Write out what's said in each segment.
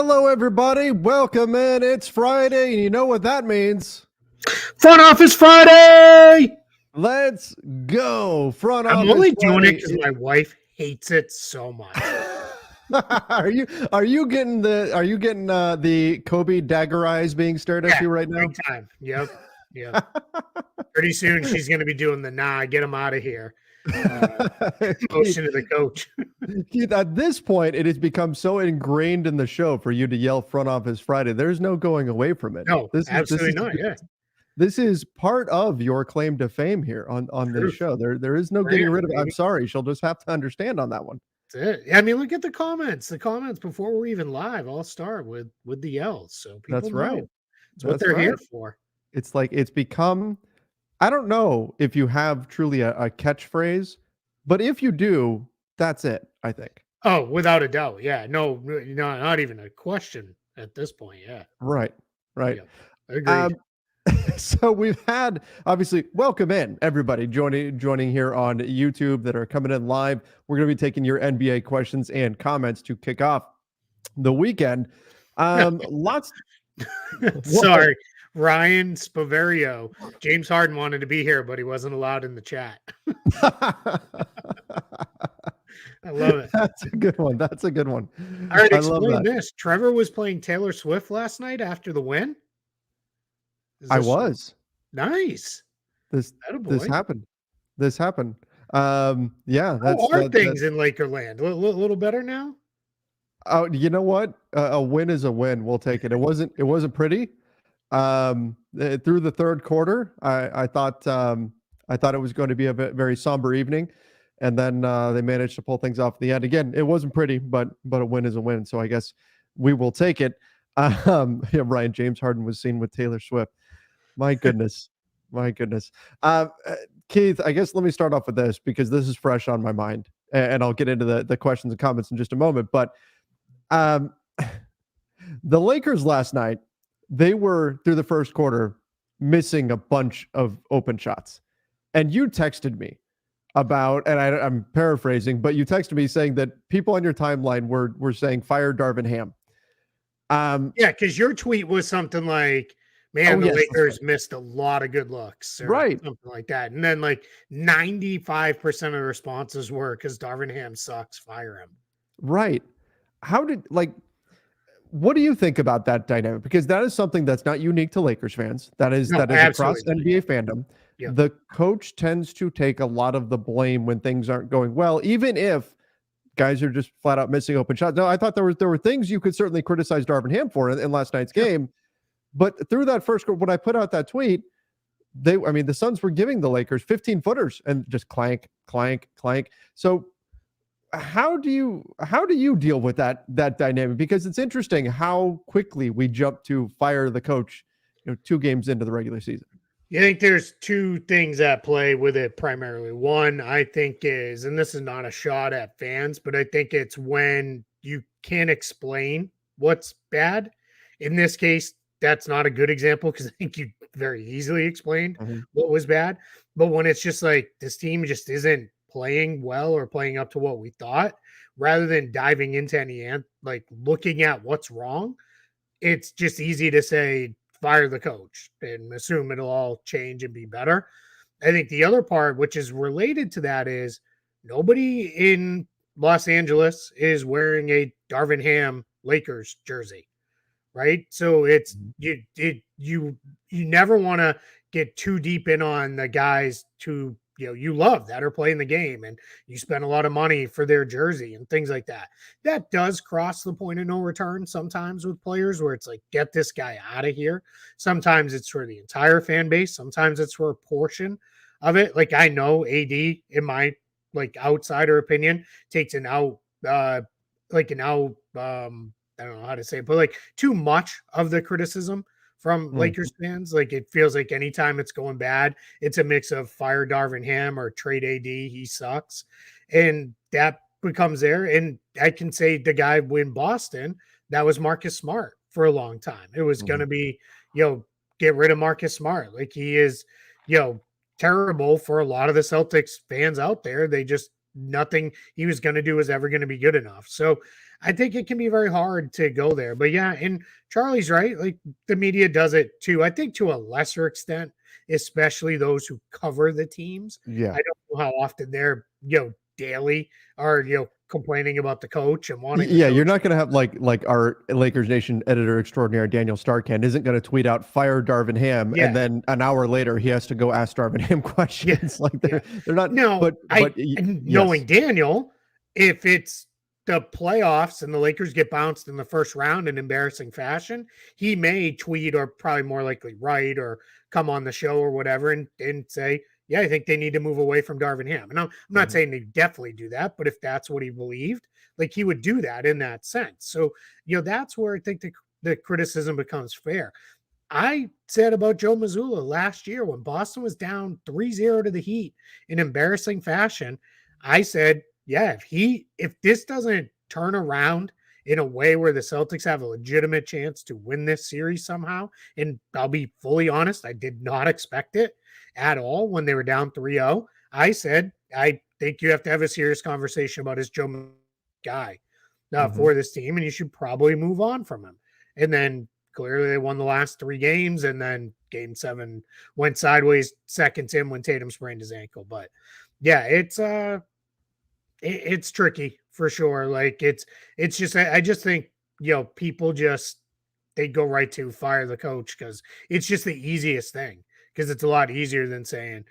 Hello, everybody. Welcome in. It's Friday, and you know what that means. Front Office Friday! Let's go. Front Office I'm only Friday. doing it because my wife hates it so much. Are you getting the Kobe dagger eyes being stared at you right now? Big time. Yep. Pretty soon she's going to be doing the get him out of here. Motion to the coach. Keith, at this point, it has become so ingrained in the show for you to yell Front Office Friday. There's no going away from it. No, absolutely not. Yeah. This is part of your claim to fame here on this show. There is no getting rid of it. I'm sorry. She'll just have to understand on that one. That's it. I mean, look at the comments. The comments before we're even live all start with the yells. So people That's know. right. It's what they're here for. It's like it's become, I don't know if you have truly a catchphrase, but if you do, that's it, I think. Oh, without a doubt. Yeah. No, not even a question at this point. Yeah. Right. Yeah. Agreed. So we've had, obviously, welcome in everybody joining here on YouTube that are coming in live. We're going to be taking your NBA questions and comments to kick off the weekend. Lots. Sorry, Ryan Spavario. James Harden wanted to be here, but he wasn't allowed in the chat. I love it. That's a good one. All right, explain this. Trevor was playing Taylor Swift last night after the win. I was. Nice. This happened. Yeah. How are things in Lakerland? A little better now? Oh, you know what? A win is a win. We'll take it. It wasn't pretty. Through the third quarter, I thought it was going to be a very somber evening, and then they managed to pull things off at the end. Again, it wasn't pretty, but a win is a win. So I guess we will take it. Ryan, James Harden was seen with Taylor Swift. My goodness. Keith, I guess let me start off with this because this is fresh on my mind, and I'll get into the questions and comments in just a moment. But the Lakers last night, they were through the first quarter missing a bunch of open shots. And you texted me about, and I'm paraphrasing, but you texted me saying that people on your timeline were saying fire Darvin Ham. Yeah, because your tweet was something like, man, the Lakers missed a lot of good looks, or right? Something like that. And then like 95% of the responses were because Darvin Ham sucks, fire him. Right. What do you think about that dynamic? Because that is something that's not unique to Lakers fans. That is across NBA fandom. Yeah. The coach tends to take a lot of the blame when things aren't going well, even if guys are just flat out missing open shots. Now, I thought there were things you could certainly criticize Darvin Ham for in last night's game. But through that first, when I put out that tweet, the Suns were giving the Lakers 15-footers and just clank, clank, clank. So how do you deal with that dynamic? Because it's interesting how quickly we jump to fire the coach, 2 games into the regular season. I think there's 2 things at play with it primarily. One, I think is, and this is not a shot at fans, but I think it's when you can't explain what's bad. In this case, that's not a good example because I think you very easily explained what was bad. But when it's just like this team just isn't playing well or playing up to what we thought, rather than diving into looking at what's wrong, it's just easy to say, fire the coach and assume it'll all change and be better. I think the other part, which is related to that, is nobody in Los Angeles is wearing a Darvin Ham Lakers jersey, right? So it's you never want to get too deep in on the guys you love that are playing the game and you spend a lot of money for their jersey and things like that. That does cross the point of no return sometimes with players where it's like, get this guy out of here. Sometimes it's for the entire fan base. Sometimes it's for a portion of it. Like I know AD, in my outsider opinion, takes I don't know how to say it, but too much of the criticism from Lakers fans. It feels like anytime it's going bad, it's a mix of fire Darvin Ham or trade AD, he sucks. And that becomes there. And I can say the guy in Boston, that was Marcus Smart for a long time. It was going to be, get rid of Marcus Smart. He is, terrible for a lot of the Celtics fans out there. They just nothing he was going to do was ever going to be good enough. So I think it can be very hard to go there. But yeah, and Charlie's right. Like the media does it too. I think to a lesser extent, especially those who cover the teams. Yeah. I don't know how often they're, daily are, complaining about the coach and wanting the Yeah, coach. you're not going to have like our Lakers Nation editor extraordinaire Daniel Starkand isn't going to tweet out fire Darvin Ham and then an hour later he has to go ask Darvin Ham questions. Like they're not. No, but knowing Daniel, if it's the playoffs and the Lakers get bounced in the first round in embarrassing fashion, he may tweet or probably more likely write or come on the show or whatever and say, yeah, I think they need to move away from Darvin Ham. And I'm not saying they definitely do that, but if that's what he believed, like he would do that in that sense. So, that's where I think the criticism becomes fair. I said about Joe Mazzulla last year when Boston was down 3-0 to the Heat in embarrassing fashion. I said, yeah, if this doesn't turn around in a way where the Celtics have a legitimate chance to win this series somehow, and I'll be fully honest, I did not expect it at all when they were down 3-0. I said, I think you have to have a serious conversation about his Joe guy for this team, and you should probably move on from him. And then clearly they won the last 3 games, and then game 7 went sideways seconds in when Tatum sprained his ankle. But yeah, it's tricky for sure. Like it's just, I just think, people just, they go right to fire the coach because it's just the easiest thing, because it's a lot easier than saying,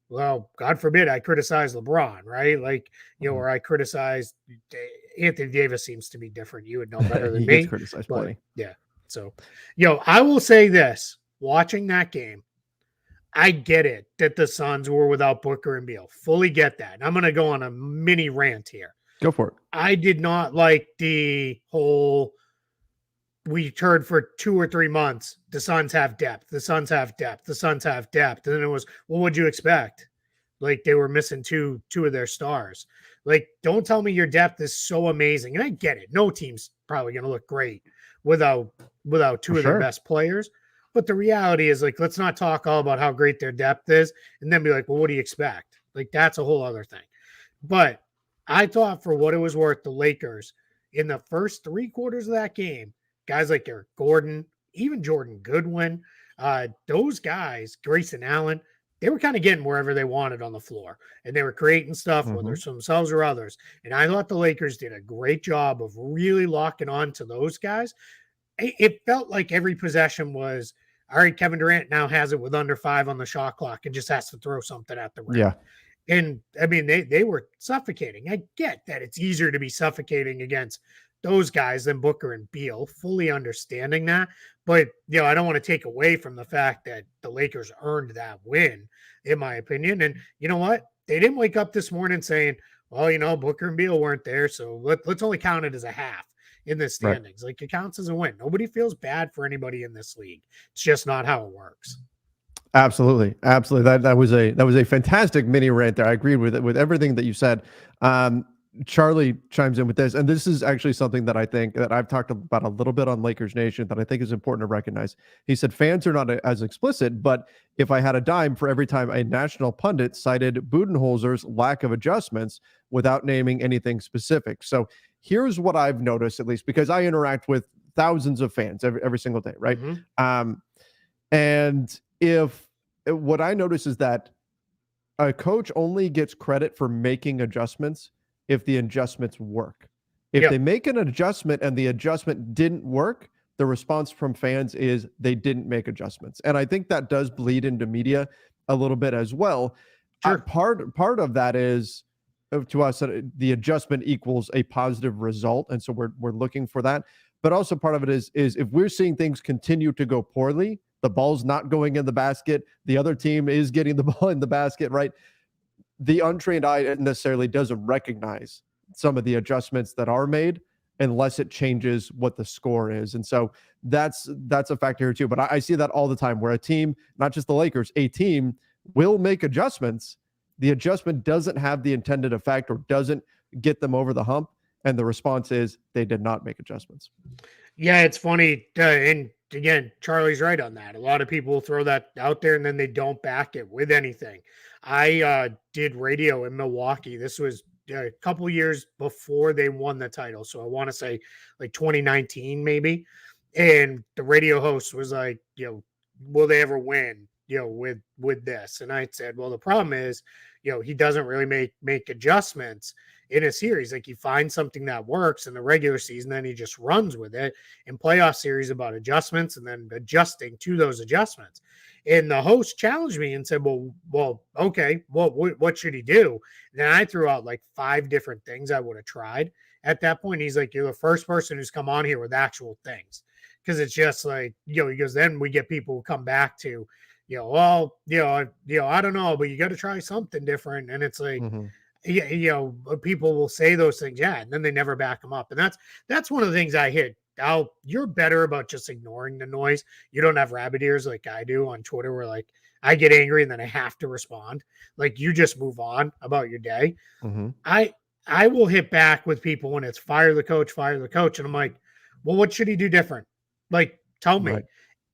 well, God forbid I criticize LeBron, right? Like, or I criticize Anthony Davis seems to be different. You would know better than he me. Gets criticized plenty. Yeah. So, I will say this, watching that game, I get it that the Suns were without Booker and Beal. Fully get that. And I'm going to go on a mini rant here. Go for it. I did not like the whole, we heard for 2 or 3 months, the Suns have depth. The Suns have depth. The Suns have depth. And then it was, well, what'd you expect? Like they were missing two of their stars. Like, don't tell me your depth is so amazing. And I get it. No team's probably going to look great without 2 of their best players. But the reality is, like, let's not talk all about how great their depth is and then be like, well, what do you expect? Like, that's a whole other thing. But I thought, for what it was worth, the Lakers in the first 3 quarters of that game, guys like Eric Gordon, even Jordan Goodwin, those guys, Grayson Allen, they were kind of getting wherever they wanted on the floor. And they were creating stuff, whether it's themselves or others. And I thought the Lakers did a great job of really locking on to those guys. It felt like every possession was, all right, Kevin Durant now has it with under 5 on the shot clock and just has to throw something at the rim. Yeah. And I mean, they were suffocating. I get that it's easier to be suffocating against those guys than Booker and Beal, fully understanding that. But, I don't want to take away from the fact that the Lakers earned that win, in my opinion. And you know what? They didn't wake up this morning saying, well, Booker and Beal weren't there, so let's only count it as a half in the standings. Right. Like, it counts as a win. Nobody feels bad for anybody in this league. It's just not how it works. Absolutely. That was a fantastic mini rant there. I agreed with everything that you said. Charlie chimes in with this, and this is actually something that I think that I've talked about a little bit on Lakers Nation that I think is important to recognize. He said fans are not as explicit, but if I had a dime for every time a national pundit cited Budenholzer's lack of adjustments without naming anything specific. So here's what I've noticed, at least because I interact with thousands of fans every single day, right? And if what I notice is that a coach only gets credit for making adjustments if the adjustments work. If they make an adjustment and the adjustment didn't work, the response from fans is they didn't make adjustments. And I think that does bleed into media a little bit as well. Sure. Part of that is, to us, the adjustment equals a positive result. And so we're looking for that. But also part of it is if we're seeing things continue to go poorly, the ball's not going in the basket, the other team is getting the ball in the basket, right? The untrained eye necessarily doesn't recognize some of the adjustments that are made unless it changes what the score is. And so that's a factor here too. But I see that all the time where a team, not just the Lakers, a team will make adjustments. The adjustment doesn't have the intended effect or doesn't get them over the hump. And the response is they did not make adjustments. Yeah, it's funny. And again, Charlie's right on that. A lot of people throw that out there and then they don't back it with anything. I did radio in Milwaukee. This was a couple years before they won the title. So I want to say like 2019 maybe. And the radio host was like, will they ever win, with this? And I said, well, the problem is, he doesn't really make adjustments in a series. Like, he finds something that works in the regular season, then he just runs with it. In playoff series, about adjustments and then adjusting to those adjustments. And the host challenged me and said, well, okay, what should he do? And then I threw out like 5 different things I would have tried at that point. He's like, you're the first person who's come on here with actual things. Because it's just like, he goes, then we get people who come back to, well, I don't know, but you got to try something different. And it's like, people will say those things, and then they never back them up. And that's one of the things I hit. You're better about just ignoring the noise. You don't have rabbit ears like I do on Twitter, where like I get angry and then I have to respond. Like, you just move on about your day. I will hit back with people when it's fire the coach, and I'm like, well, what should he do different? Like, tell me. Right.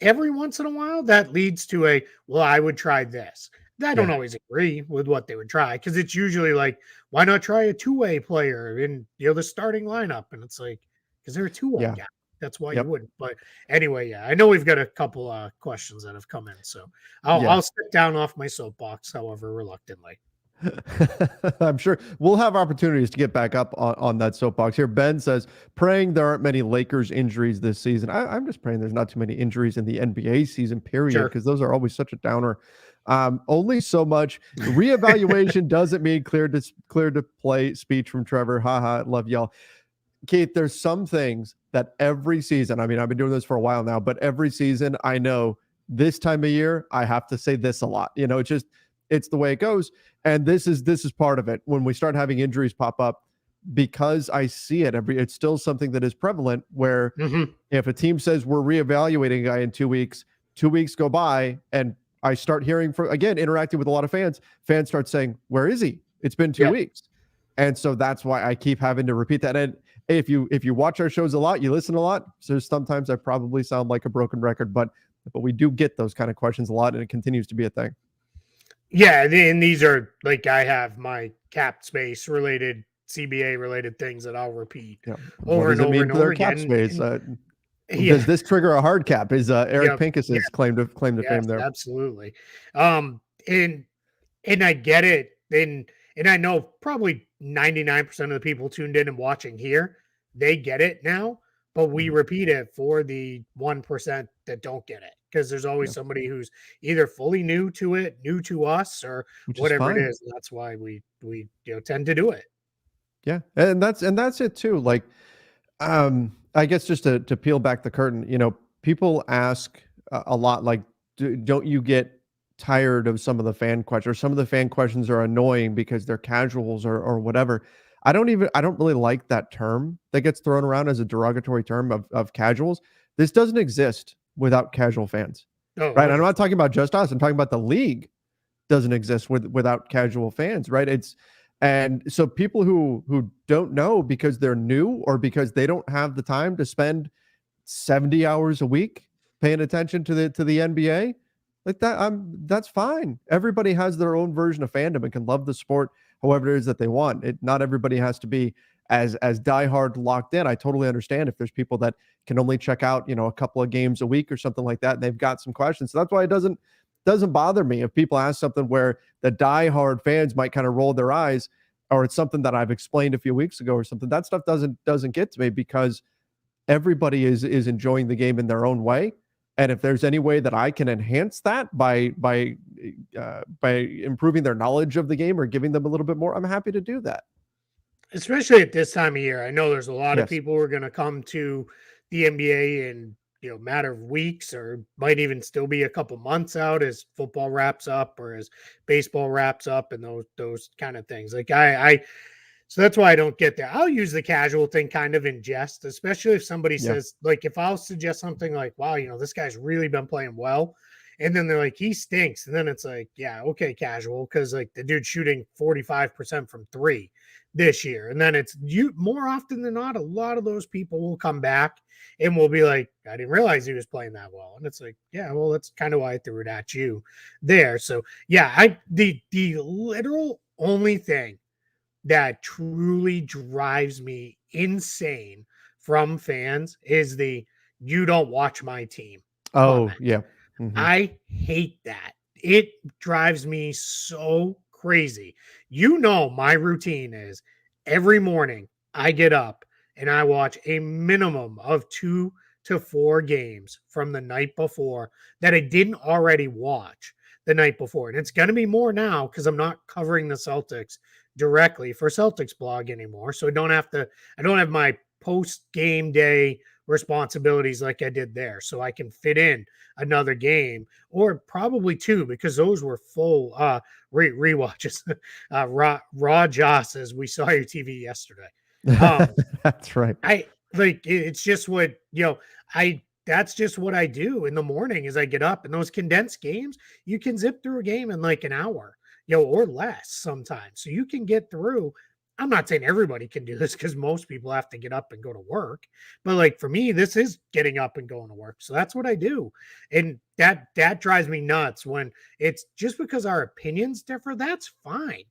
Every once in a while, that leads to I would try this. I don't always agree with what they would try, because it's usually like, why not try a two-way player in the starting lineup? And it's like, because they're a two-way guy. That's why you wouldn't. But anyway, I know we've got a couple questions that have come in, so I'll sit down off my soapbox, however reluctantly. I'm sure we'll have opportunities to get back up on that soapbox here. Ben says, praying there aren't many Lakers injuries this season. I'm just praying there's not too many injuries in the NBA season, period, because those are always such a downer. Only so much. Reevaluation doesn't mean clear to play speech from Trevor. Haha, love y'all. Keith, there's some things that every season, I mean, I've been doing this for a while now, but every season I know this time of year, I have to say this a lot. It's the way it goes. And this is part of it. When we start having injuries pop up, because I see it it's still something that is prevalent, where if a team says we're reevaluating a guy in 2 weeks, 2 weeks go by and I start hearing interacting with a lot of fans start saying, where is he? It's been 2 weeks. And so that's why I keep having to repeat that. And if you watch our shows a lot, you listen a lot. So sometimes I probably sound like a broken record, but we do get those kind of questions a lot, and it continues to be a thing. Yeah, and these are like, I have my cap space related, CBA related things that I'll repeat over and over and over again. Cap space? Does this trigger a hard cap? Is Eric Pincus's claim to fame there? Absolutely. And I get it. And I know probably 99% of the people tuned in and watching here, they get it now, but we repeat it for the 1% that don't get it, because there's always somebody who's either fully new to it, new to us, or whatever it is. And that's why we tend to do it. Yeah. And that's it too. Like, I guess just to peel back the curtain, people ask a lot, like, don't you get tired of some of the fan questions, or some of the fan questions are annoying because they're casuals or whatever. I don't really like that term that gets thrown around as a derogatory term of casuals. This doesn't exist without casual fans, right? I'm not talking about just us. I'm talking about the league doesn't exist without casual fans, right? And so people who don't know because they're new, or because they don't have the time to spend 70 hours a week paying attention to the NBA, like that, that's fine. Everybody has their own version of fandom and can love the sport however it is that they want. Not everybody has to be as diehard locked in. I totally understand if there's people that can only check out, a couple of games a week or something like that, and they've got some questions. So that's why it doesn't bother me if people ask something where the diehard fans might kind of roll their eyes, or it's something that I've explained a few weeks ago or something. That stuff doesn't get to me, because everybody is enjoying the game in their own way. And if there's any way that I can enhance that by improving their knowledge of the game or giving them a little bit more, I'm happy to do that. Especially at this time of year. I know there's a lot of people who are going to come to the NBA in matter of weeks, or might even still be a couple months out as football wraps up or as baseball wraps up, and those kind of things. Like so that's why I don't get that. I'll use the casual thing kind of in jest, especially if somebody says, like, if I'll suggest something like, wow, this guy's really been playing well. And then they're like, he stinks. And then it's like, yeah, okay, casual. Cause like the dude's shooting 45% from 3 this year. And then it's more often than not, a lot of those people will come back and will be like, I didn't realize he was playing that well. And it's like, yeah, well, that's kind of why I threw it at you there. So yeah, the literal only thing that truly drives me insane from fans is the "you don't watch my team" Oh, comment. yeah. Mm-hmm. I hate that. It drives me so crazy. You know, my routine is every morning I get up and I watch a minimum of 2 to 4 games from the night before that I didn't already watch the night before. And it's going to be more now because I'm not covering the Celtics directly for Celtics blog anymore. So I don't have my post game day responsibilities like I did there. So I can fit in another game or probably 2 because those were full rewatches. Raw Joss, as we saw your TV yesterday. That's right. I like it's just what I that's just what I do in the morning as I get up. And those condensed games, you can zip through a game in like an hour, or less sometimes. So you can get through. I'm not saying everybody can do this because most people have to get up and go to work. But like for me, this is getting up and going to work. So that's what I do. And that drives me nuts when it's just because our opinions differ, that's fine.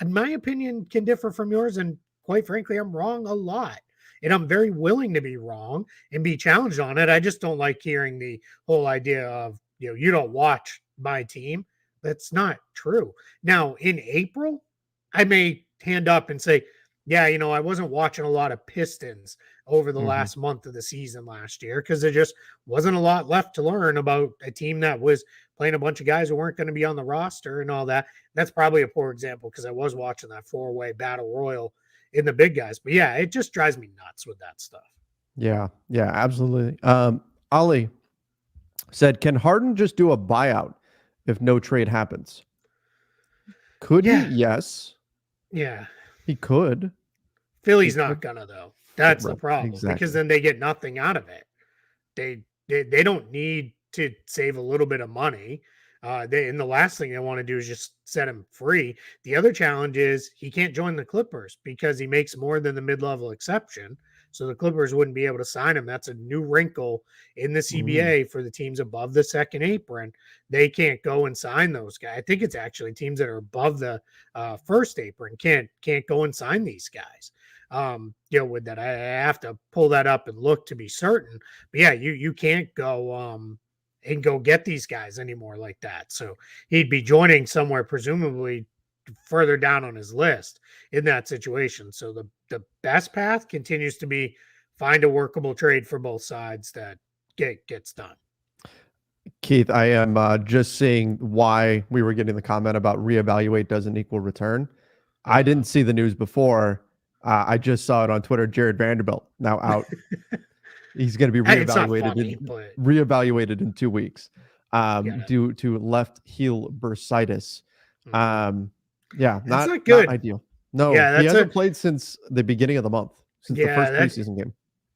And my opinion can differ from yours. And quite frankly, I'm wrong a lot. And I'm very willing to be wrong and be challenged on it. I just don't like hearing the whole idea of, you don't watch my team. That's not true. Now, in April, I may hand up and say, yeah, I wasn't watching a lot of Pistons over the last month of the season last year because there just wasn't a lot left to learn about a team that was playing a bunch of guys who weren't going to be on the roster and all that. That's probably a poor example because I was watching that 4-way battle royal in the big guys. But yeah, it just drives me nuts with that stuff. Yeah, absolutely. Ali said, can Harden just do a buyout if no trade happens? Could he? Yes. Yeah. He could. Philly's not gonna though. That's the problem because exactly. then they get nothing out of it. They don't need to save a little bit of money. And the last thing they want to do is just set him free. The other challenge is he can't join the Clippers because he makes more than the mid-level exception. So the Clippers wouldn't be able to sign him. That's a new wrinkle in the CBA for the teams above the second apron. They can't go and sign those guys. I think it's actually teams that are above the first apron can't go and sign these guys. With that, I have to pull that up and look to be certain. But yeah, you can't go and go get these guys anymore like that. So he'd be joining somewhere presumably further down on his list in that situation. So the best path continues to be find a workable trade for both sides that gets done. Keith, I am just seeing why we were getting the comment about reevaluate doesn't equal return. I didn't see the news before. I just saw it on Twitter. Jared Vanderbilt now out. He's going to be reevaluated in 2 weeks due to left heel bursitis. Yeah, not good. Not ideal. No, he hasn't played since the beginning of the month, since the first preseason game.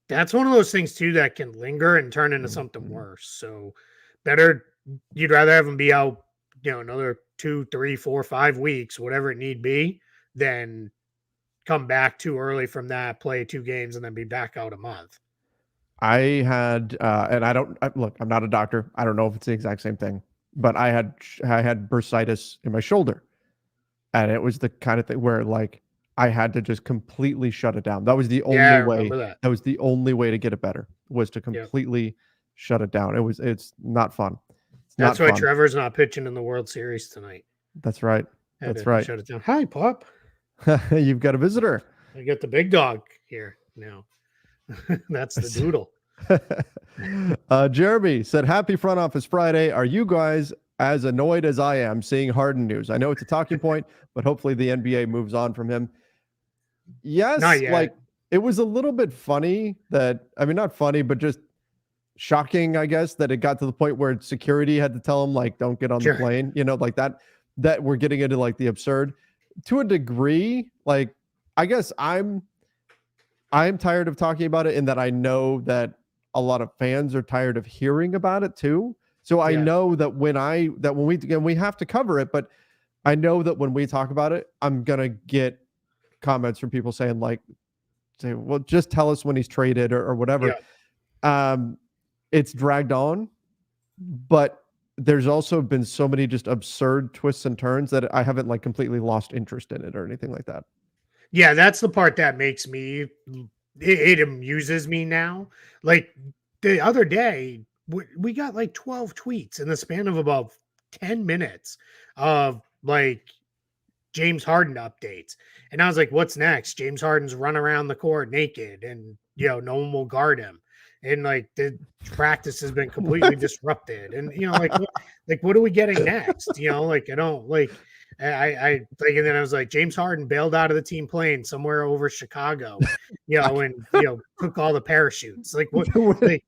That's one of those things too that can linger and turn into something worse. So better, you'd rather have him be out, another 2, 3, 4, 5 weeks, whatever it need be, than come back too early from that, play 2 games, and then be back out a month. I had, and look, I'm not a doctor. I don't know if it's the exact same thing, but I had bursitis in my shoulder. And it was the kind of thing where like I had to just completely shut it down. That was the only way. That was the only way to get it better, was to completely shut it down. It's not fun. That's why Trevor's not pitching in the World Series tonight. That's right. That's right. Shut it down. Hi, Pop. You've got a visitor. I got the big dog here now. That's the doodle. Jeremy said, happy front office Friday. Are you guys as annoyed as I am seeing Harden news? I know it's a talking point, but hopefully the NBA moves on from him. Yes, like it was a little bit funny not funny, but just shocking, I guess, that it got to the point where security had to tell him, like, don't get on the plane, like that we're getting into like the absurd to a degree. Like, I guess I'm tired of talking about it in that I know that a lot of fans are tired of hearing about it too. So I know that when we have to cover it, but I know that when we talk about it, I'm going to get comments from people saying well, just tell us when he's traded or whatever. It's dragged on, but there's also been so many just absurd twists and turns that I haven't like completely lost interest in it or anything like that. Yeah, that's the part that makes me it amuses me now. Like the other day, we got like 12 tweets in the span of about 10 minutes of like James Harden updates. And I was like, what's next? James Harden's run around the court naked and, no one will guard him. And like the practice has been completely disrupted. And, what are we getting next? Like, I don't like, I like, and then I was like, James Harden bailed out of the team plane somewhere over Chicago, and, took all the parachutes. Like, what, like,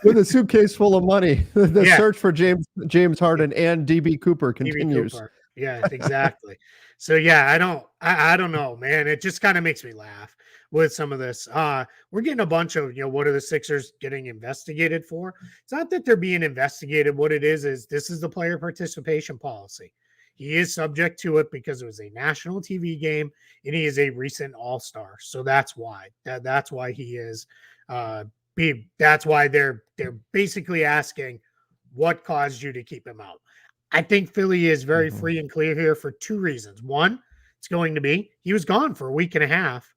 with a suitcase full of money. The yeah. search for James Harden and DB Cooper continues. Cooper. Yeah, exactly. So yeah, I don't know, man. It just kind of makes me laugh with some of this. We're getting a bunch of, what are the Sixers getting investigated for? It's not that they're being investigated. What it is this is the player participation policy. He is subject to it because it was a national TV game and he is a recent all-star. So that's why. That's why he is that's why they're basically asking what caused you to keep him out. I think Philly is very free and clear here for two reasons. One, it's going to be he was gone for a week and a half.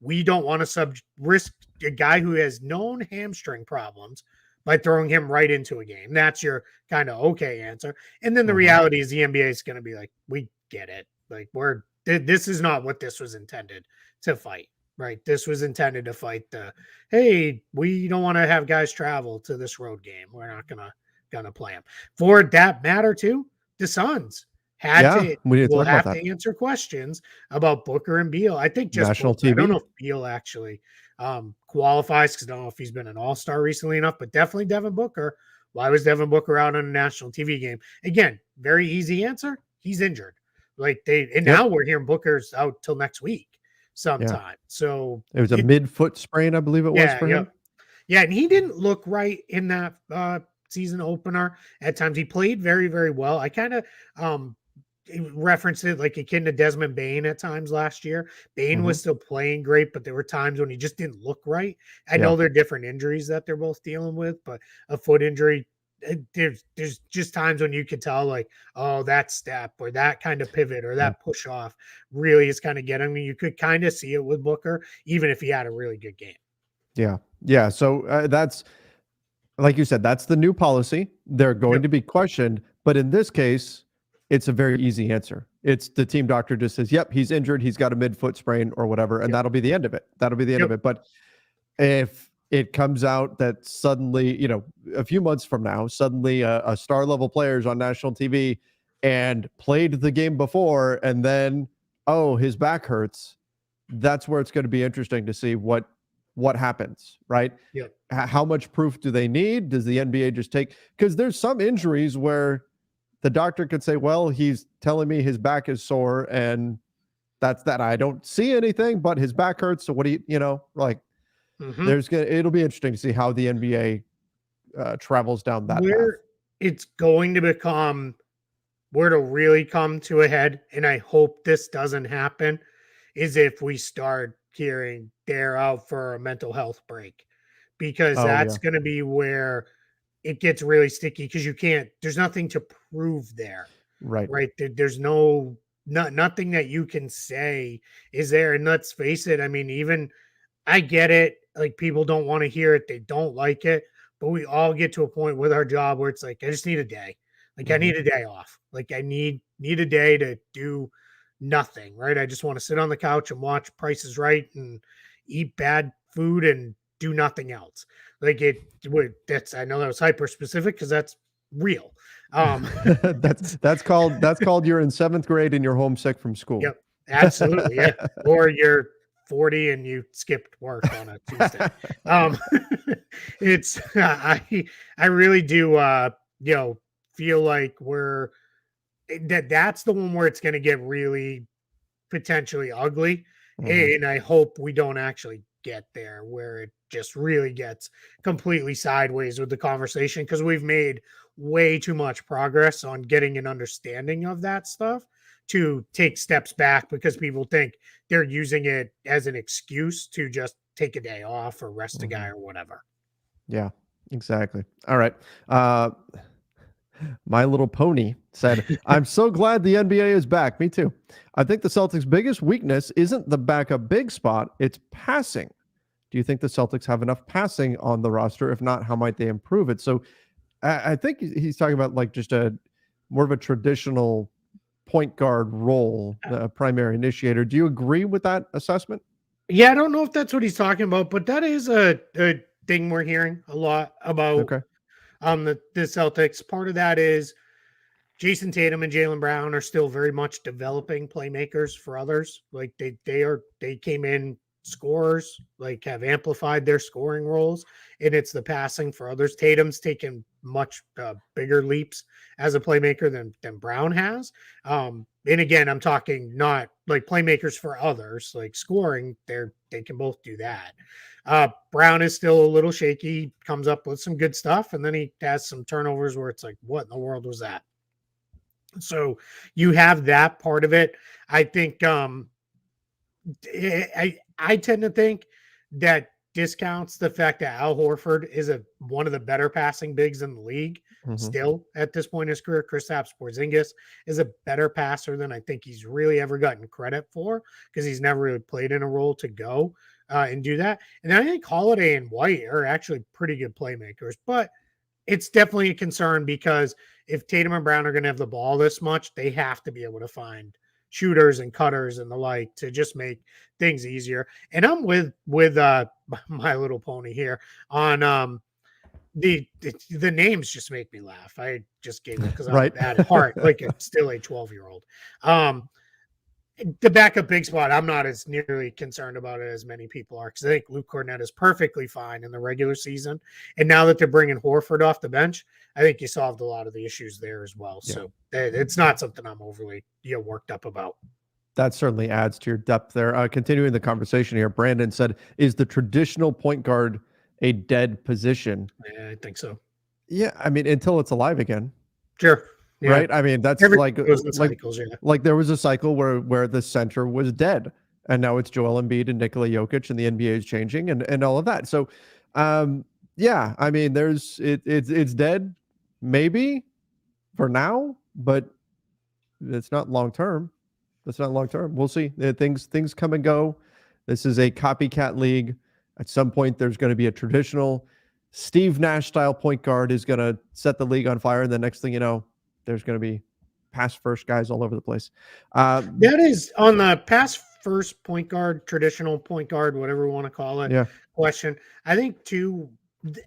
We don't want to risk a guy who has known hamstring problems by throwing him right into a game. That's your kind of okay answer. And then the reality is the NBA is going to be like, we get it. Like this is not what this was intended to fight, right? This was intended to fight hey, we don't want to have guys travel to this road game. We're not gonna play him. For that matter, too, the Suns will have to answer questions about Booker and Beal. I think just national Booker. TV. I don't know if Beal actually qualifies because I don't know if he's been an all-star recently enough, but definitely Devin Booker. Why was Devin Booker out on a national TV game? Again, very easy answer. He's injured. Now we're hearing Booker's out till next week sometime. Yeah. So it was a mid-foot sprain, I believe it was for him. Yeah, and he didn't look right in that season opener. At times he played very, very well. I kind of referenced it like akin to Desmond Bain at times last year. Bain was still playing great, but there were times when he just didn't look right. I know they're different injuries that they're both dealing with, but a foot injury, there's just times when you could tell like, oh, that step or that kind of pivot or that push off really is kind of getting me. You could kind of see it with Booker, even if he had a really good game. Yeah. Yeah. So that's, like you said, that's the new policy. They're going to be questioned, but in this case, it's a very easy answer. It's the team doctor just says, yep, he's injured. He's got a midfoot sprain or whatever. And that'll be the end of it. That'll be the end of it. But if it comes out that suddenly, a few months from now, suddenly a star level player is on national TV and played the game before, and then, oh, his back hurts. That's where it's going to be interesting to see what happens, right? Yep. How much proof do they need? Does the NBA just take, because there's some injuries where the doctor could say, well, he's telling me his back is sore and that's that. I don't see anything, but his back hurts. So what do it'll be interesting to see how the NBA travels down that path. It's going to become where to really come to a head. And I hope this doesn't happen is if we start hearing they're out for a mental health break, because that's going to be where it gets really sticky because there's nothing to prove there. Right. There's nothing that you can say is there. And let's face it. I mean, even I get it. Like people don't want to hear it. They don't like it, but we all get to a point with our job where it's like, I just need a day. Like I need a day off. Like I need a day to do nothing, right? I just want to sit on the couch and watch Price is Right and eat bad food and do nothing else. Like I know that was hyper specific because that's real. That's called you're in 7th grade and you're homesick from school. Yep, absolutely. Yeah. Or you're 40 and you skipped work on a Tuesday. It's I really do feel like that's the one where it's going to get really potentially ugly. And I hope we don't actually get there where it just really gets completely sideways with the conversation, because we've made way too much progress on getting an understanding of that stuff to take steps back because people think they're using it as an excuse to just take a day off or rest a guy or whatever. Yeah, exactly. All right. My Little Pony said, I'm so glad the NBA is back. Me too. I think the Celtics' biggest weakness isn't the backup big spot, it's passing. Do you think the Celtics have enough passing on the roster? If not, how might they improve it? So I think he's talking about like just a more of a traditional point guard role, the primary initiator. Do you agree with that assessment? Yeah, I don't know if that's what he's talking about, but that is a thing we're hearing a lot about. Okay. The Celtics. Part of that is Jason Tatum and Jaylen Brown are still very much developing playmakers for others. Like they came in scorers, like have amplified their scoring roles, and it's the passing for others. Tatum's taken much bigger leaps as a playmaker than Brown has. And again, I'm talking not like playmakers for others, like scoring. They can both do that. Brown is still a little shaky, comes up with some good stuff, and then he has some turnovers where it's like, what in the world was that? So you have that part of it. I think I tend to think that discounts the fact that Al Horford is one of the better passing bigs in the league still at this point in his career. Kristaps Porzingis is a better passer than I think he's really ever gotten credit for because he's never really played in a role to go and do that. And I think Holiday and White are actually pretty good playmakers, but it's definitely a concern because if Tatum and Brown are going to have the ball this much, they have to be able to find shooters and cutters and the like to just make things easier. And I'm with My Little Pony here on the names just make me laugh. I just gave it because I'm right. at heart like it's still a 12-year-old. The backup big spot, I'm not as nearly concerned about it as many people are because I think Luke Cornett is perfectly fine in the regular season. And now that they're bringing Horford off the bench, I think you solved a lot of the issues there as well. Yeah. So it's not something I'm overly worked up about. That certainly adds to your depth there. Continuing the conversation here, Brandon said, is the traditional point guard a dead position? Yeah, I think so. Yeah, I mean, until it's alive again. Sure. Yeah. Right? I mean, that's cycles, like there was a cycle where the center was dead, and now it's Joel Embiid and Nikola Jokic, and the NBA is changing and all of that. So, yeah, I mean, it's dead, maybe for now, but it's not long term. That's not long term. We'll see. Things come and go. This is a copycat league. At some point, there's going to be a traditional Steve Nash style point guard is going to set the league on fire, and the next thing you know, there's going to be pass first guys all over the place. That is on the pass first point guard, traditional point guard, whatever we want to call it. Yeah. Question. I think too,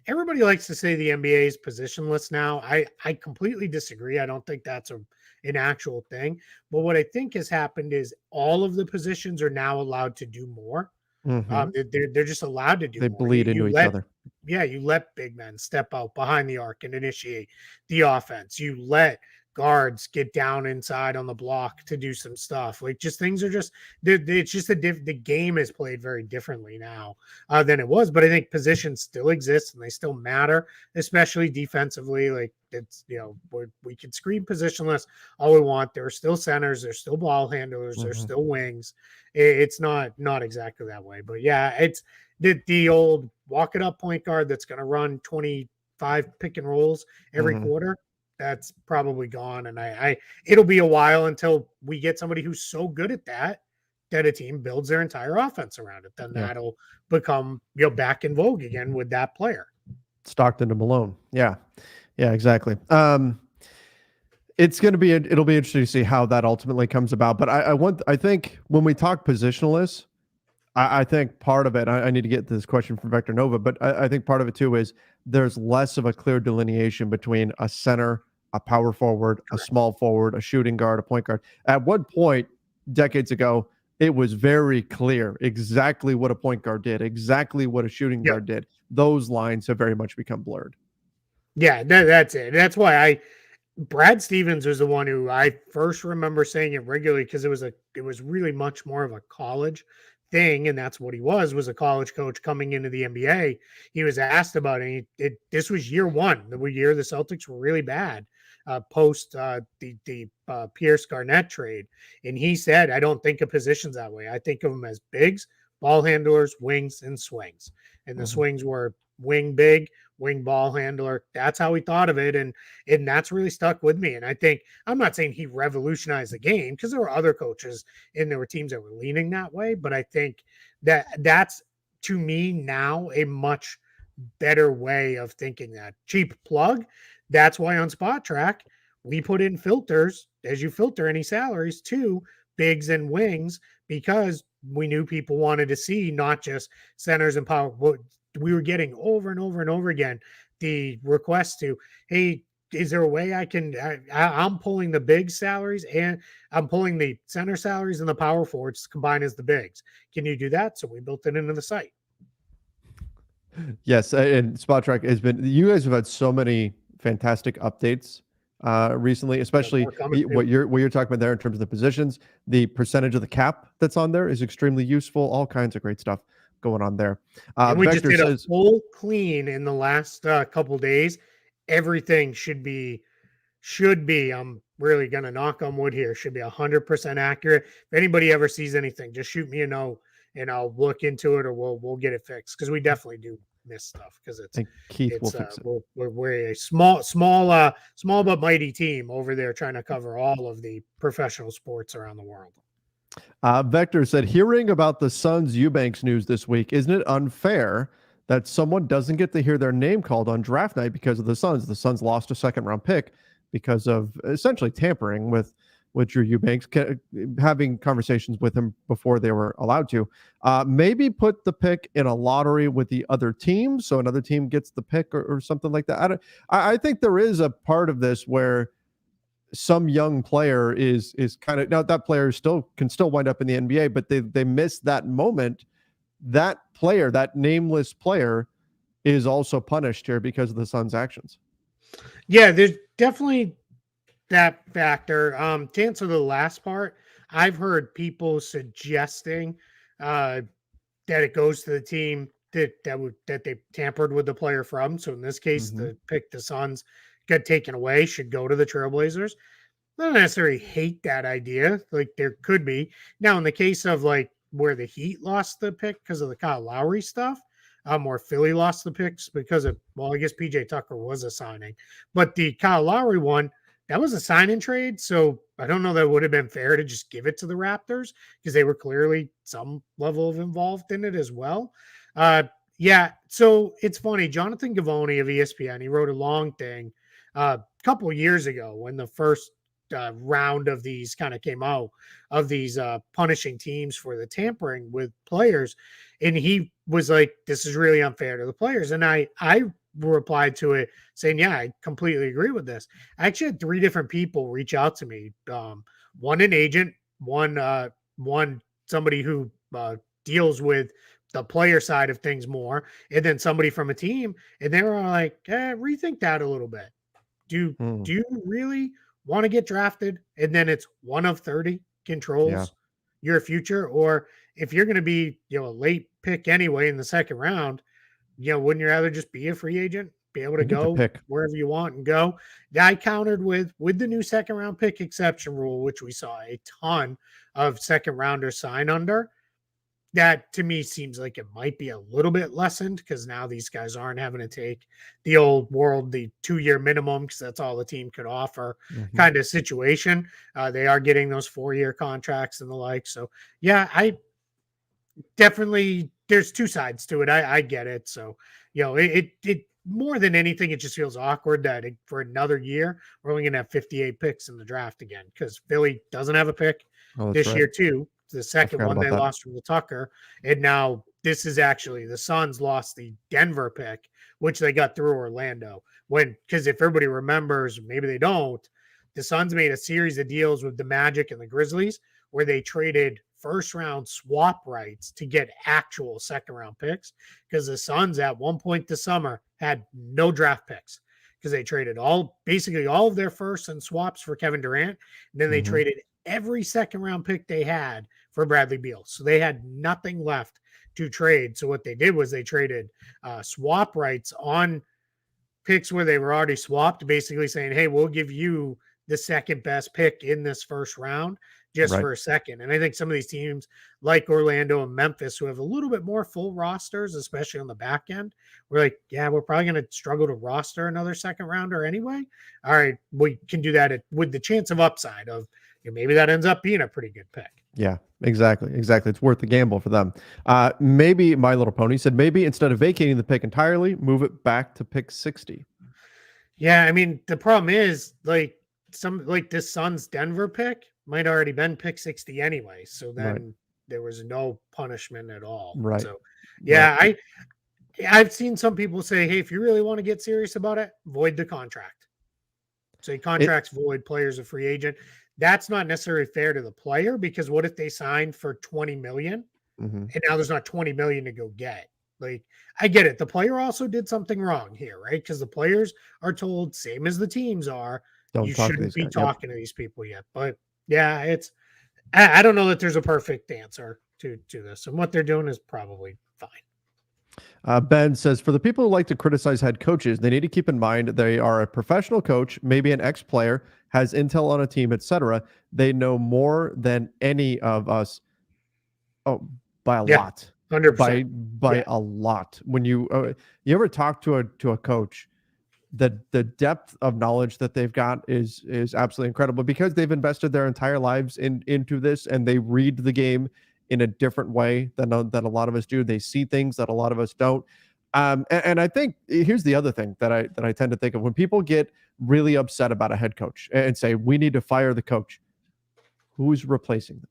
everybody likes to say the NBA is positionless now. I completely disagree. I don't think that's an actual thing. But what I think has happened is all of the positions are now allowed to do more. They're just allowed to do they more. Bleed into each other. Yeah, you let big men step out behind the arc and initiate the offense. You let guards get down inside on the block to do some stuff. Like just things are just it's just the game is played very differently now than it was. But I think positions still exist and they still matter, especially defensively. Like it's we can scream positionless all we want. There are still centers, there's still ball handlers, there's still wings. It's not exactly that way, but yeah, it's the old walk it up point guard that's going to run 25 pick and rolls every quarter. That's probably gone. And it'll be a while until we get somebody who's so good at that a team builds their entire offense around it. Then that'll become, back in vogue again with that player. Stockton to Malone. Yeah. Yeah, exactly. It'll be interesting to see how that ultimately comes about. But I think when we talk positionless, I think part of it, I need to get to this question from Vector Nova, but I think part of it too is there's less of a clear delineation between a center, a power forward, a small forward, a shooting guard, a point guard. At one point, decades ago, it was very clear exactly what a point guard did, exactly what a shooting guard did. Those lines have very much become blurred. Yeah, that's it. That's why Brad Stevens was the one who I first remember saying it regularly because it was really much more of a college thing, and that's what he was a college coach coming into the NBA. He was asked about it. This was year one, the year the Celtics were really bad post the Pierce Garnett trade, and he said, "I don't think of positions that way. I think of them as bigs, ball handlers, wings, and swings." And the swings were wing big, wing ball handler. That's how he thought of it. And that's really stuck with me. And I think, I'm not saying he revolutionized the game, because there were other coaches and there were teams that were leaning that way. But I think that's, to me now, a much better way of thinking. That cheap plug. That's why on Spot Track, we put in filters as you filter any salaries to bigs and wings, because we knew people wanted to see not just centers and power. We were getting over and over and over again the request to, hey, is there a way I'm pulling the big salaries and I'm pulling the center salaries and the power forwards combined as the bigs. Can you do that? So we built it into the site. Yes, and Spot Track has been. You guys have had so many fantastic updates recently, especially what you're talking about there in terms of the positions. The percentage of the cap that's on there is extremely useful. All kinds of great stuff going on there. And we Vector just did a full clean in the last couple days. Everything should be. I'm really gonna knock on wood here. Should be 100% accurate. If anybody ever sees anything, just shoot me a note and I'll look into it, or we'll get it fixed, because we definitely do miss stuff, because Keith will fix it. We're a small but mighty team over there trying to cover all of the professional sports around the world. Vector said, hearing about the Suns Eubanks news this week, isn't it unfair that someone doesn't get to hear their name called on draft night because of the Suns? The Suns lost a second-round pick because of essentially tampering with Drew Eubanks, having conversations with him before they were allowed to. Maybe put the pick in a lottery with the other team, so another team gets the pick, or something like that. I think there is a part of this where some young player is kind of, now that player can still wind up in the NBA, but they miss that moment. That player, that nameless player, is also punished here because of the Suns' actions. Yeah, there's definitely that factor. To answer the last part, I've heard people suggesting that it goes to the team that they tampered with the player from. So in this case, the pick the Suns got taken away should go to the Trailblazers. I don't necessarily hate that idea. Like, there could be. Now, in the case of like where the Heat lost the pick because of the Kyle Lowry stuff, or Philly lost the picks because of, well, I guess PJ Tucker was a signing, but the Kyle Lowry one, that was a sign and trade. So I don't know that it would have been fair to just give it to the Raptors, because they were clearly some level of involved in it as well. Yeah. So it's funny. Jonathan Givony of ESPN, he wrote a long thing a couple of years ago when the first round of these kind of came out, of these punishing teams for the tampering with players. And he was like, this is really unfair to the players. And I replied to it saying, yeah, I completely agree with this. I actually had 3 different people reach out to me. One an agent, one somebody who deals with the player side of things more, and then somebody from a team. And they were like, rethink that a little bit. Do you really want to get drafted and then it's 1 of 30 controls your future? Or if you're going to be, a late pick anyway in the second round, wouldn't you rather just be a free agent, be able to go wherever you want and go? I countered with the new second round pick exception rule, which we saw a ton of second rounders sign under. That to me seems like it might be a little bit lessened, because now these guys aren't having to take the old world, the 2-year minimum, because that's all the team could offer kind of situation. They are getting those 4-year contracts and the like. So yeah, I definitely, there's 2 sides to it. I get it. So, it more than anything, it just feels awkward that for another year, we're only going to have 58 picks in the draft again, because Philly doesn't have a pick this year too. The second one they lost from the Tucker. And now this is actually, the Suns lost the Denver pick, which they got through Orlando. Because if everybody remembers, maybe they don't, the Suns made a series of deals with the Magic and the Grizzlies where they traded first round swap rights to get actual second round picks, because the Suns at one point this summer had no draft picks, because they traded basically all of their firsts and swaps for Kevin Durant. And then they traded every second round pick they had for Bradley Beal. So they had nothing left to trade. So what they did was they traded swap rights on picks where they were already swapped, basically saying, hey, we'll give you the second best pick in this first round, just Right. for a second. And I think some of these teams like Orlando and Memphis, who have a little bit more full rosters, especially on the back end, we're like, yeah, we're probably going to struggle to roster another second rounder anyway. All right, we can do that with the chance of upside of maybe that ends up being a pretty good pick. Yeah, exactly. It's worth the gamble for them. Maybe My Little Pony said maybe instead of vacating the pick entirely, move it back to pick 60. Yeah, I mean, the problem is like this Suns Denver pick might already been pick 60 anyway. So then there was no punishment at all. Right. So yeah, I've seen some people say, hey, if you really want to get serious about it, void the contract. Say contracts void, players a free agent. That's not necessarily fair to the player, because what if they signed for 20 million and now there's not 20 million to go get? Like, I get it. The player also did something wrong here, right? Because the players are told, same as the teams are, you shouldn't be talking to these people yet. But yeah, I don't know that there's a perfect answer to this. And what they're doing is probably fine. Ben says, for the people who like to criticize head coaches, they need to keep in mind they are a professional coach, maybe an ex-player, has intel on a team, etc. They know more than any of us. Oh, by a lot. 100%. By a lot. When you ever talk to a coach, the depth of knowledge that they've got is absolutely incredible, because they've invested their entire lives into this, and they read the game in a different way than a lot of us do. They see things that a lot of us don't. And I think here's the other thing that I tend to think of when people get really upset about a head coach and say we need to fire the coach. Who's replacing them?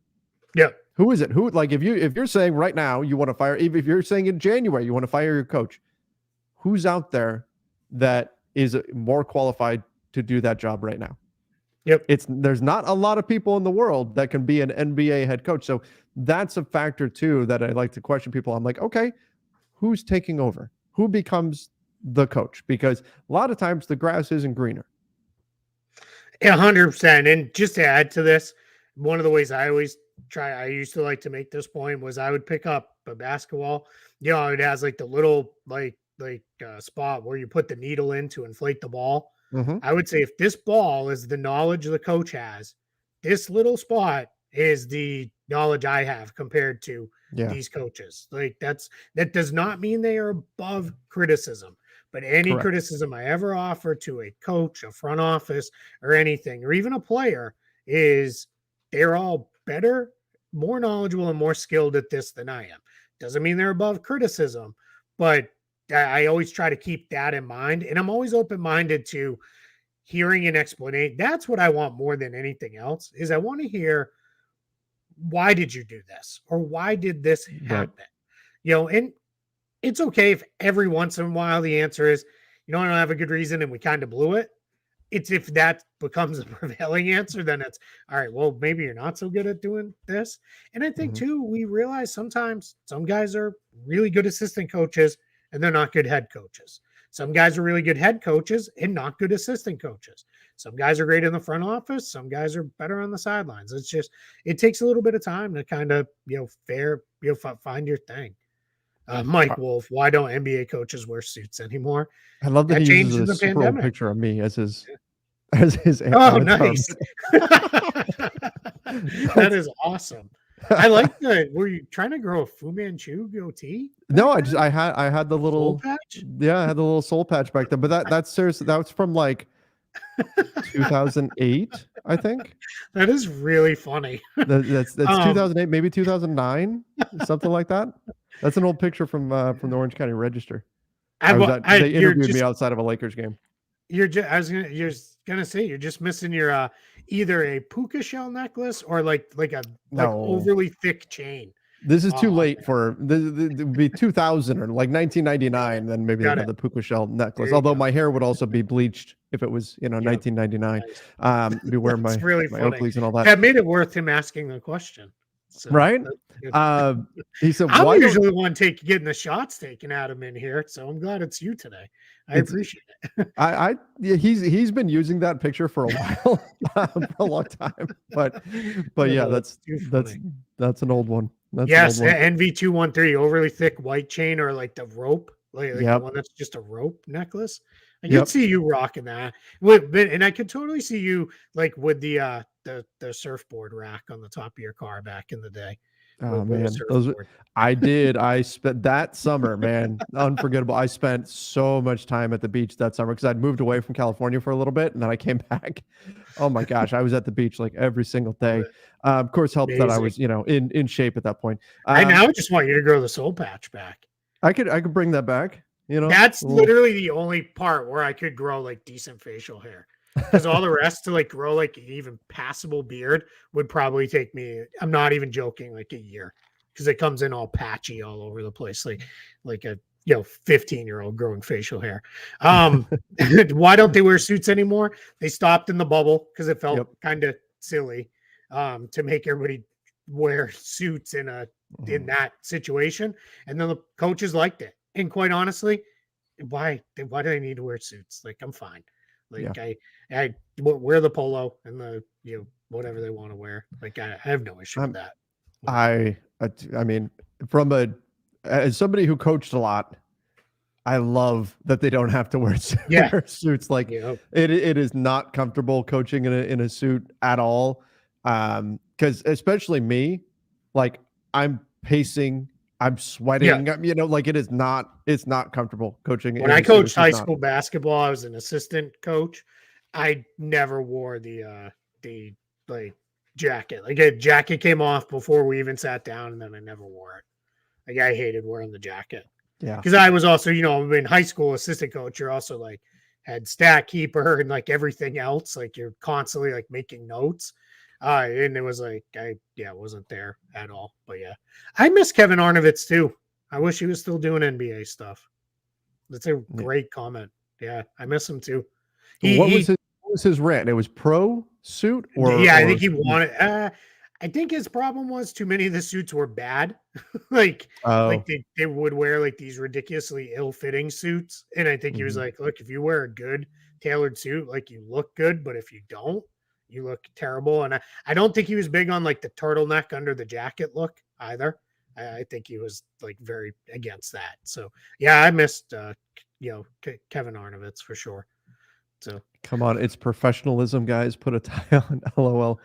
Yeah. Who is it? Who, like, if you're saying right now you want to fire, even if you're saying in January you want to fire your coach, who's out there that is more qualified to do that job right now? Yep. There's not a lot of people in the world that can be an NBA head coach. So that's a factor too that I like to question people. I'm like, okay, who's taking over? Who becomes the coach? Because a lot of times the grass isn't greener. 100%. And just to add to this, one of the ways I used to like to make this point was I would pick up a basketball. It has like the little spot where you put the needle in to inflate the ball. I would say if this ball is the knowledge the coach has, this little spot is the knowledge I have compared to these coaches. Like that does not mean they are above criticism, but any criticism I ever offer to a coach, a front office, or anything, or even a player, is they're all better, more knowledgeable, and more skilled at this than I am. Doesn't mean they're above criticism, but I always try to keep that in mind. And I'm always open-minded to hearing an explanation. That's what I want more than anything else, is I want to hear, why did you do this? Or why did this happen? And it's okay if every once in a while the answer is, I don't have a good reason and we kind of blew it. It's if that becomes a prevailing answer, then it's all right. Well, maybe you're not so good at doing this. And I think too, we realize sometimes some guys are really good assistant coaches and they're not good head coaches. Some guys are really good head coaches and not good assistant coaches. Some guys are great in the front office. Some guys are better on the sidelines. It takes a little bit of time to kind of, find your thing. Mike Wolf, why don't NBA coaches wear suits anymore? I love that he uses a super old picture of me as his avatar. Nice. That is awesome. I like that. Were you trying to grow a Fu Manchu goatee? No, I had the little soul patch. Yeah, I had the little soul patch back then. But that's seriously, that was from like 2008, I think. That is really funny. That's 2008, maybe 2009, something like that. That's an old picture from the Orange County Register. They interviewed me outside of a Lakers game. You're gonna say you're just missing your either a puka shell necklace or like overly thick chain. This is too late for it would be 2000 or like 1999. Then maybe the puka shell necklace. Although my hair would also be bleached if it was 1999. Be wearing my Oakleys and all that. That made it worth him asking the question. So, right? He said, I'm usually the one getting the shots taken at him in here, so I'm glad it's you today. I appreciate it. He's been using that picture for a while, for a long time. But yeah, that's an old one. Yes, NV213, overly thick white chain, or like the rope, like the one that's just a rope necklace. I can see you rocking that. And I could totally see you like with the the surfboard rack on the top of your car back in the day. Oh man, I did. I spent that summer, man, unforgettable. I spent so much time at the beach that summer because I'd moved away from California for a little bit, and then I came back. Oh my gosh, I was at the beach like every single day. Of course, helped that I was, in shape at that point. I now just want you to grow the soul patch back. I could bring that back. That's literally the only part where I could grow like decent facial hair. Because all the rest to like grow like an even passable beard would probably take me, I'm not even joking, like a year. Because it comes in all patchy all over the place, like a 15-year-old growing facial hair. Why don't they wear suits anymore? They stopped in the bubble because it felt kind of silly to make everybody wear suits in that situation. And then the coaches liked it. And quite honestly, why do they need to wear suits? Like, I'm fine. Like I wear the polo and the whatever they want to wear. Like I have no issue with that. I mean, as somebody who coached a lot, I love that they don't have to wear suits. Like it is not comfortable coaching in a suit at all. Because especially me, like I'm pacing, I'm sweating, like it's not comfortable coaching. When I coached high school basketball, I was an assistant coach. I never wore the like jacket. Like a jacket came off before we even sat down, and then I never wore it. Like I hated wearing the jacket. Yeah. Because I was also, in high school assistant coach, you're also like had stat keeper and like everything else. Like you're constantly like making notes. And it was like, wasn't there at all. But yeah, I miss Kevin Arnovitz too. I wish he was still doing NBA stuff. That's a great comment. Yeah, I miss him too. What was his rant? It was pro suit I think he wanted. I think his problem was too many of the suits were bad. like they would wear like these ridiculously ill-fitting suits, and I think he was like, look, if you wear a good tailored suit, like you look good, but if you don't, you look terrible. And I don't think he was big on like the turtleneck under the jacket look either. I think he was like very against that. So yeah, I missed Kevin Arnovitz for sure. So come on, it's professionalism, guys. Put a tie on. LOL.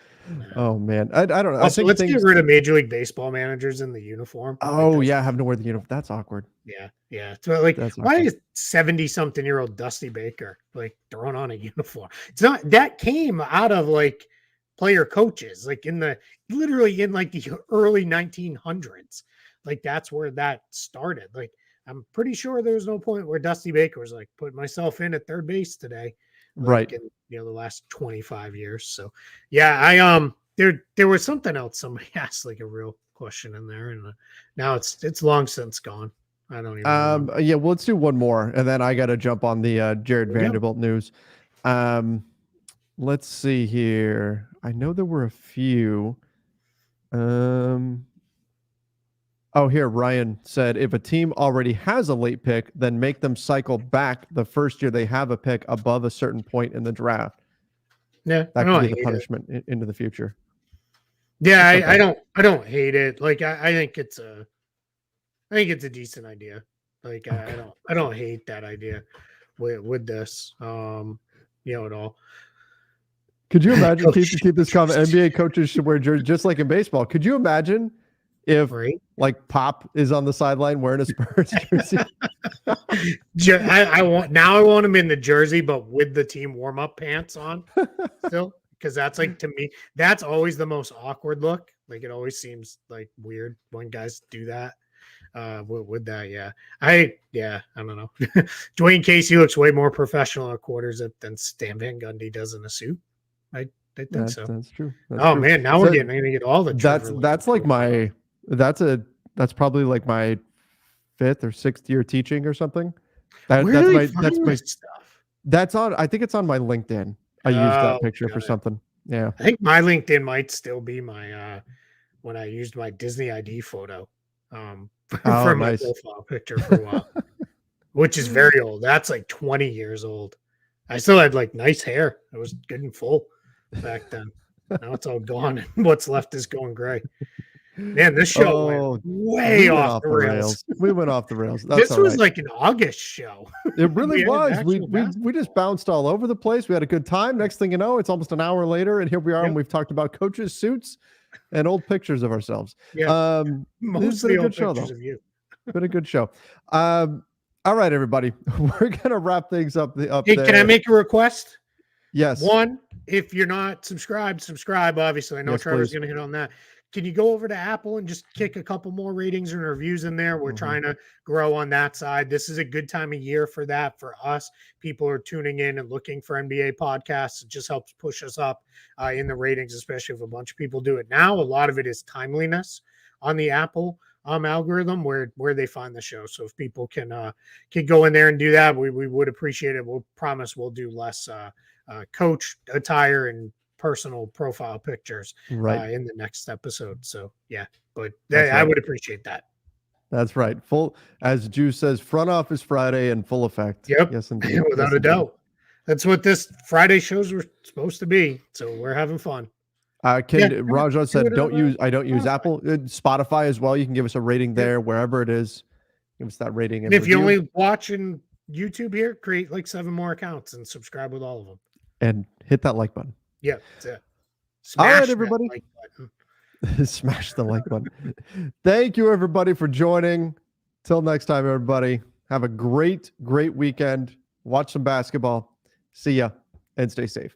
Oh man, I don't know. Also, let's get rid of Major League Baseball managers in the uniform. Oh yeah, having to wear the uniform. That's awkward. Yeah. So like, why is 70-something-year-old Dusty Baker like throwing on a uniform? It's not that came out of like player coaches, like literally in like the early 1900s. Like that's where that started. Like I'm pretty sure there was no point where Dusty Baker was like, put myself in at third base today. Like, right. In, the last 25 years. So yeah, there was something else. Somebody asked like a real question in there, and now it's long since gone. I don't even remember. Yeah, well, let's do one more, and then I got to jump on the Jared Vanderbilt news. Let's see here. I know there were a few. Oh, here, Ryan said, if a team already has a late pick, then make them cycle back the first year they have a pick above a certain point in the draft. Yeah, that could be the punishment into the future. Yeah, I don't hate it. Like I think it's a decent idea. Like okay. I don't hate that idea with this. At all. Could you imagine keep this comment? NBA coaches should wear jerseys just like in baseball. Could you imagine if like Pop is on the sideline wearing a Spurs jersey? I want him in the jersey, but with the team warm-up pants on still, because that's like, to me, that's always the most awkward look. Like it always seems like weird when guys do that. With that, I don't know. Dwayne Casey looks way more professional at quarters than Stan Van Gundy does in a suit. I think so. That's true. Man, now we're going to get all the. That's like my. That's probably like my 5th or 6th year teaching or something. That's my stuff. That's on. I think it's on my LinkedIn. I used that picture for something. Yeah. I think my LinkedIn might still be my when I used my Disney ID photo for my profile picture for a while, which is very old. That's like 20 years old. I still had like nice hair. It was good and full back then. Now it's all gone, and what's left is going gray. Man, this show went way off the rails. We went off the rails. That's this was like an August show. It really was. We just bounced all over the place. We had a good time. Next thing you know, it's almost an hour later, and here we are, and we've talked about coaches' suits and old pictures of ourselves. Yeah, mostly old pictures of you. Been a good show. All right, everybody, we're gonna wrap things up. Hey, there. Can I make a request? Yes. One, if you're not subscribed, subscribe. Obviously, I know Trevor's going to hit on that. Can you go over to Apple and just kick a couple more ratings and reviews in there? We're trying to grow on that side. This is a good time of year for that for us. People are tuning in and looking for NBA podcasts. It just helps push us up in the ratings, especially if a bunch of people do it now. A lot of it is timeliness on the Apple algorithm where they find the show. So if people can go in there and do that, we would appreciate it. We'll promise we'll do less coach attire and personal profile pictures in the next episode. So yeah, but I would appreciate that. That's right. Full, as Juice says, front office Friday in full effect. Yep. Yes, indeed. Without a doubt. That's what this Friday shows were supposed to be. So we're having fun. Rajan said, I don't use Apple, Spotify as well. You can give us a rating there, wherever it is. Give us that rating. And if you're only watching YouTube here, create like 7 more accounts and subscribe with all of them. And hit that like button. Yeah, that's it. All right, everybody. Smash the like button. Thank you, everybody, for joining. Till next time, everybody. Have a great weekend. Watch some basketball. See ya and stay safe.